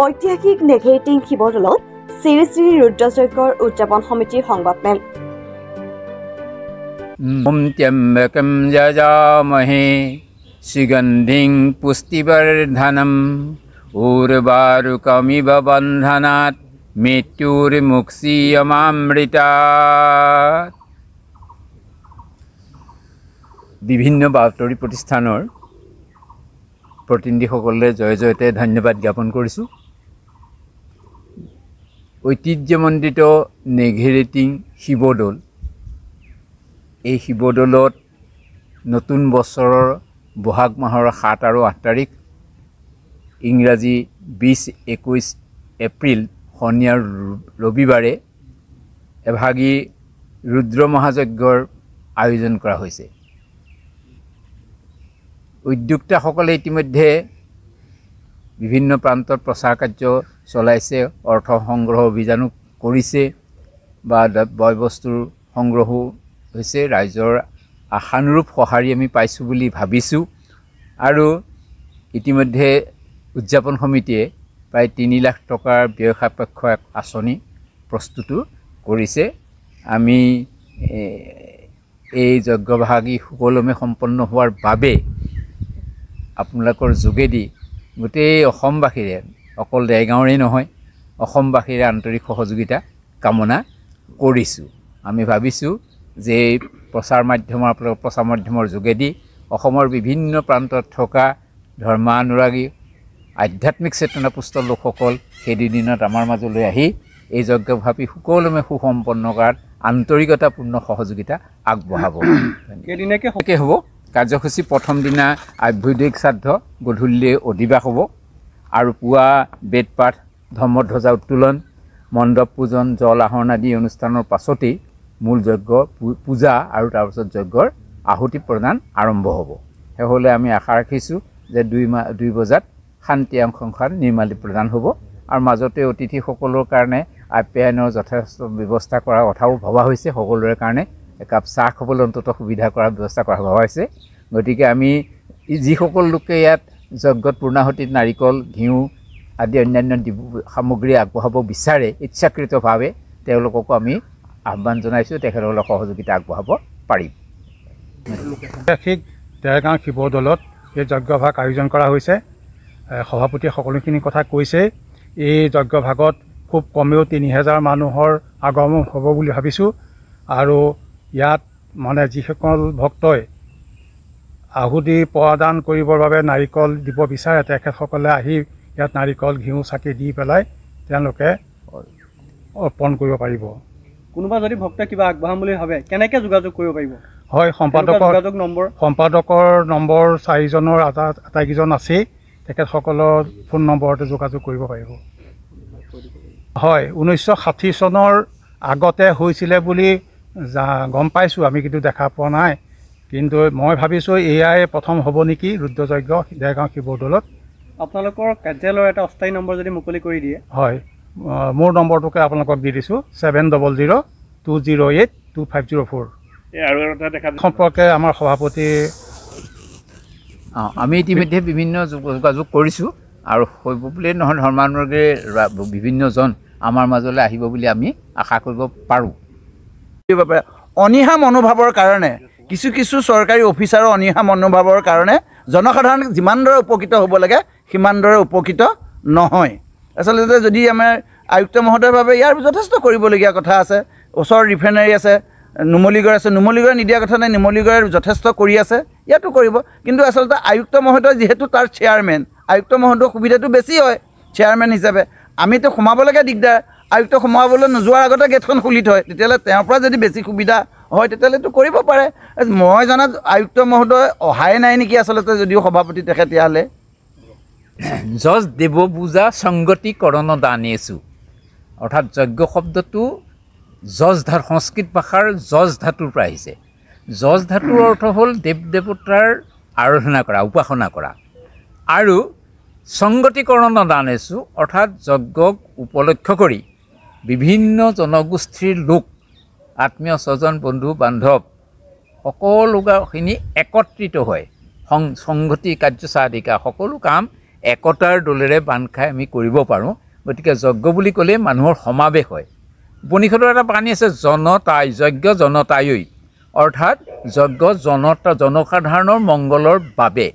ঐতিহাসিক নেঘেৰিটিং শিৱদৌলত শ্ৰী শ্ৰী ৰুদ্ৰযজ্ঞৰ উদযাপন সমিতিৰ সংবাদমেল। ওম ত্ৰ্যম্বকম যজামহে সুগন্ধিং পুষ্টিবৰ্ধনম উৰ্বাৰুকমিব বন্ধনাৎ মৃত্যুৰ্মুক্ষীয়মামৃতাৎ। বিভিন্ন বাতৰি প্ৰতিষ্ঠানৰ প্ৰতিনিধিসকলে জয় জয়তে ধন্যবাদ জ্ঞাপন কৰিছোঁ। ঐতিহ্যমণ্ডিত নেঘেৰিটিং শিৱদৌল, এই শিৱদৌলত নতুন বছৰৰ বহাগ মাহৰ 7 আৰু 8 তাৰিখ ইংৰাজী 20-21 এপ্ৰিল শনিবাৰ ৰবিবাৰে এভাগী ৰুদ্ৰ মহাযজ্ঞৰ আয়োজন কৰা হৈছে। উদ্যোক্তাসকলে ইতিমধ্যে বিভিন্ন প্ৰান্তত প্ৰচাৰ কাৰ্য চলাইছে, অৰ্থ সংগ্ৰহ অভিযানো কৰিছে বা বয় বস্তুৰ সংগ্ৰহো হৈছে। ৰাইজৰ আশানুৰূপ সঁহাৰি আমি পাইছোঁ বুলি ভাবিছোঁ। আৰু ইতিমধ্যে উদযাপন সমিতিয়ে প্ৰায় 3 লাখ টকাৰ ব্যয় সাপেক্ষ এক আঁচনি প্ৰস্তুতো কৰিছে। আমি এই যজ্ঞভাগী সুকলমে সম্পন্ন হোৱাৰ বাবে আপোনালোকৰ যোগেদি গোটেই অসমবাসীৰে, অকল দেৰগাঁৱৰে নহয়, অসমবাসীৰে আন্তৰিক সহযোগিতা কামনা কৰিছোঁ। আমি ভাবিছোঁ যে এই প্ৰচাৰ মাধ্যমৰ যোগেদি অসমৰ বিভিন্ন প্ৰান্তত থকা ধৰ্মানুৰাগী আধ্যাত্মিক চেতনাপুষ্ট লোকসকল সেই দুদিনত আমাৰ মাজলৈ আহি এই যজ্ঞভাগী সুকলমে সুসম্পন্ন কৰাত আন্তৰিকতাপূৰ্ণ সহযোগিতা আগবঢ়াব। কেইদিনকৈ হ'ব কাৰ্যসূচী? প্ৰথম দিনা আভ্যুদয়িক শ্ৰাদ্ধ, গধূলি অধিবাস হ'ব আৰু পুৱা বেদপাঠ, ধৰ্মধ্বজা উত্তোলন, মণ্ডপ পূজন, জল আহৰণ আদি অনুষ্ঠানৰ পাছতেই মূল যজ্ঞ পূজা আৰু তাৰপিছত যজ্ঞৰ আহুতি প্ৰদান আৰম্ভ হ'ব। সেইহ'লে আমি আশা ৰাখিছোঁ যে 2 বজাত শান্তি সংখ্যাত নিৰ্মালি প্ৰদান হ'ব। আৰু মাজতে অতিথিসকলৰ কাৰণে আপ্যায়নৰ যথেষ্ট ব্যৱস্থা কৰাৰ কথাও ভবা হৈছে। সকলোৰে কাৰণে একাপ চাহ খাবলৈ অন্ততঃ সুবিধা কৰাৰ ব্যৱস্থা কৰা ভবা হৈছে। গতিকে আমি যিসকল লোকে ইয়াত যজ্ঞত পূৰ্ণাহুতিত নাৰিকল, ঘিউ আদি অন্যান্য সামগ্ৰী আগবঢ়াব বিচাৰে ইচ্ছাকৃতভাৱে, তেওঁলোককো আমি আহ্বান জনাইছোঁ, তেখেতসকলক সহযোগিতা আগবঢ়াব পাৰিম। ঐতিহাসিক দেৰগাঁও শিৱদৌলত এই যজ্ঞভাগ আয়োজন কৰা হৈছে। সভাপতিয়ে সকলোখিনি কথা কৈছে। এই যজ্ঞভাগত খুব কমেও 3000 মানুহৰ আগমন হ'ব বুলি ভাবিছোঁ। আৰু ইয়াত মানে যিসকল ভক্তই আহুতি প্ৰদান কৰিবৰ বাবে নাৰিকল দিব বিচাৰে, তেখেতসকলে আহি ইয়াত নাৰিকল, ঘিউ, চাকি দি পেলাই তেওঁলোকে অৰ্পণ কৰিব পাৰিব। কোনোবা যদি ভক্তই কিবা আগবঢ়াম বুলি ভাবে কেনেকৈ যোগাযোগ কৰিব পাৰিব? হয়, সম্পাদকৰ নম্বৰ 4জনৰ আটাইকেইজন আছেই, তেখেতসকলৰ ফোন নম্বৰতে যোগাযোগ কৰিব পাৰিব। হয়, 1960 চনৰ আগতে হৈছিলে বুলি গম পাইছোঁ, আমি কিন্তু দেখা পোৱা নাই। কিন্তু মই ভাবিছোঁ এয়াই প্ৰথম হ'ব নেকি ৰুদ্ৰযজ্ঞ দেৰগাঁও শিৱদৌলত। আপোনালোকৰ কাৰ্যালয়ৰ এটা অস্থায়ী নম্বৰ যদি মুকলি কৰি দিয়ে। হয়, মোৰ নম্বৰটোকে আপোনালোকক দি দিছোঁ, 7002082504। আৰু এটা দেখা সম্পৰ্কে আমাৰ সভাপতি আমি ইতিমধ্যে বিভিন্ন যোগাযোগ কৰিছোঁ আৰু হ'ব বুলিয়ে নহয়, ধৰ্মানুৰাগীৰ বিভিন্নজন আমাৰ মাজলৈ আহিব বুলি আমি আশা কৰিব পাৰোঁ। অনীহা মনোভাৱৰ কাৰণে কিছু চৰকাৰী অফিচাৰৰ অনীহা মনোভাৱৰ কাৰণে জনসাধাৰণ যিমান দৰে উপকৃত হ'ব লাগে সিমান দৰে উপকৃত নহয়। আচলতে যদি আমাৰ আয়ুক্ত মহোদয়ে ভাবে ইয়াৰ যথেষ্ট কৰিবলগীয়া কথা আছে, ওচৰৰ ৰিফাইনাৰী আছে, নুমলীগড় আছে, নুমলীগড় নিদিয়া কথা নাই, নুমলীগড় যথেষ্ট কৰি আছে, ইয়াতো কৰিব। কিন্তু আচলতে আয়ুক্ত মহোদয় যিহেতু তাৰ চেয়াৰমেন, আয়ুক্ত মহোদয়ৰ সুবিধাটো বেছি হয় চেয়াৰমেন হিচাপে। আমিতো সোমাবলৈকে দিগদাৰ, আয়ুক্ত সোমাবলৈ নোযোৱাৰ আগতে গেটখন খুলি থয়। তেতিয়াহ'লে তেওঁৰ পৰা যদি বেছি সুবিধা হয় তেতিয়াহ'লেতো কৰিব পাৰে। মই জনাত আয়ুক্ত মহোদয় অহাই নাই নেকি আচলতে, যদিও সভাপতি তেখেতিয়ালে। যজ দেৱপূজা সংগতিকৰণ দানেছো, অৰ্থাৎ যজ্ঞ শব্দটো যজ ধাতু, সংস্কৃত ভাষাৰ যজ ধাতুৰ পৰা আহিছে। যজ ধাতুৰ অৰ্থ হ'ল দেৱ দেৱতাৰ আৰাধনা কৰা, উপাসনা কৰা। আৰু সংগতিকৰণ দানেছো অৰ্থাৎ যজ্ঞক উপলক্ষ্য কৰি বিভিন্ন জনগোষ্ঠীৰ লোক, আত্মীয় স্বজন, বন্ধু বান্ধৱ সকলোখিনি একত্ৰিত হয়। সংগতি কাৰ্য সাধিকা সকলো কাম একতাৰ দোলেৰে বান্ধ খাই আমি কৰিব পাৰোঁ। গতিকে যজ্ঞ বুলি ক'লে মানুহৰ সমাৱেশ হয়। উপনিষদৰ এটা বাণী আছে জনতাই যজ্ঞ জনতায়ৈ, অৰ্থাৎ যজ্ঞ জনসাধাৰণৰ মংগলৰ বাবে।